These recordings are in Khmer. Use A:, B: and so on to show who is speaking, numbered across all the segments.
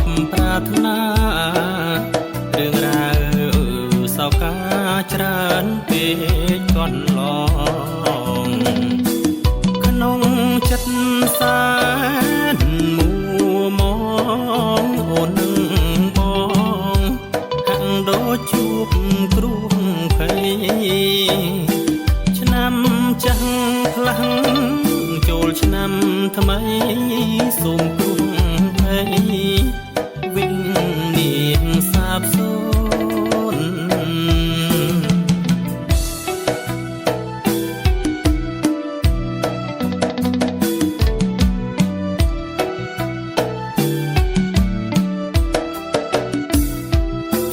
A: បប្រាថ្នារឿងរ៉ាវសោកាច្រើនពេកកន្លងក្នុងចិត្តសែនមួម៉ងអូននឹងបងហាក់ដូចជួបគ្រោះភ័យឆ្នាំចាស់ខ្លាំងចូលឆ្នាំថ្មីសូមគ្រោះភ័យវិញ្ញាណសាបសូន្យ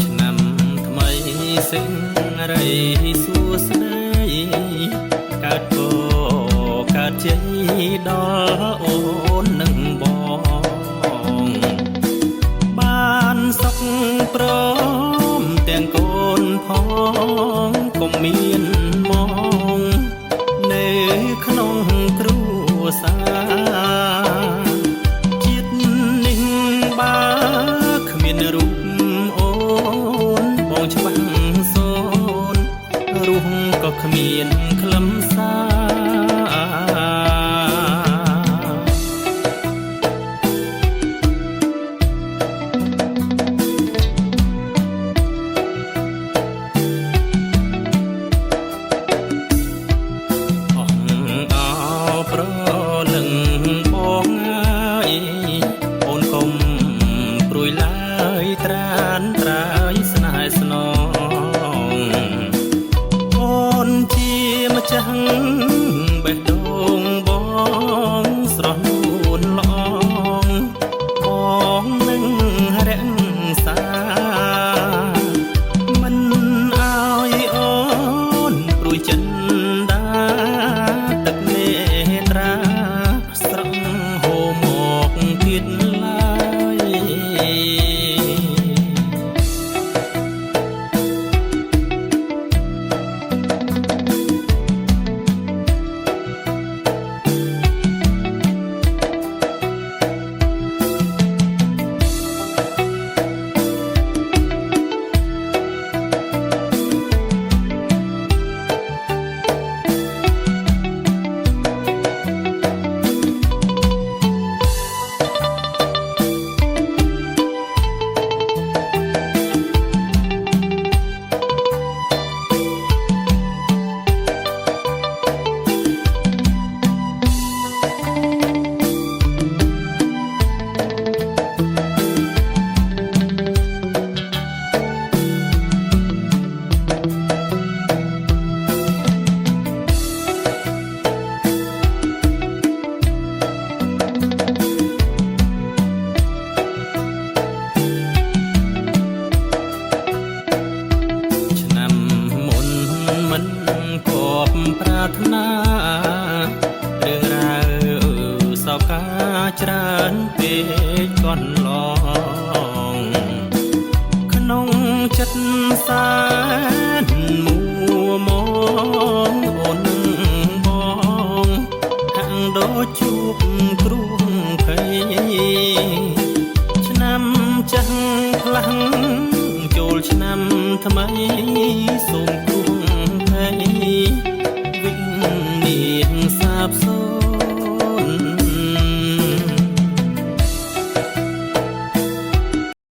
A: ឆ្នាំថ្មីសិង្ហរីសួស្ដីកើតក៏កើតជ័យដល់អូននឹងបងបានសុខព្រមទាំងកូនផងកុំមានមកនៅក្នុងគ្រួសារជាតិនេះបើគ្មានរូបអូនបងច្បាស់សូនរស់ក៏គ្មានខ្លឹមសារប្រលឹងបងអើយអូនកុំព្រួយឡើយត្រានត្រើយស្នេហ៍ស្នងអូនជាម្ចាស់បេះដូងបងស្រស់នួនល្អងបងនឹងរក្សាមិនឲ្យអូនព្រួយចិនដាទឹកនេត្រាស្រង់ហូរមកទៀតឡើយមិនគបប្រាថ្នារឿងរ៉ាវសោកាច្រើនពេកកន្លងក្នុងចិត្តសែនមួម៉ងអូននឹងបងហាក់ដូចជួបគ្រោះភ័យឆ្នាំចាស់ខ្លាំងចូលឆ្នាំថ្មីសូមគ្រោះ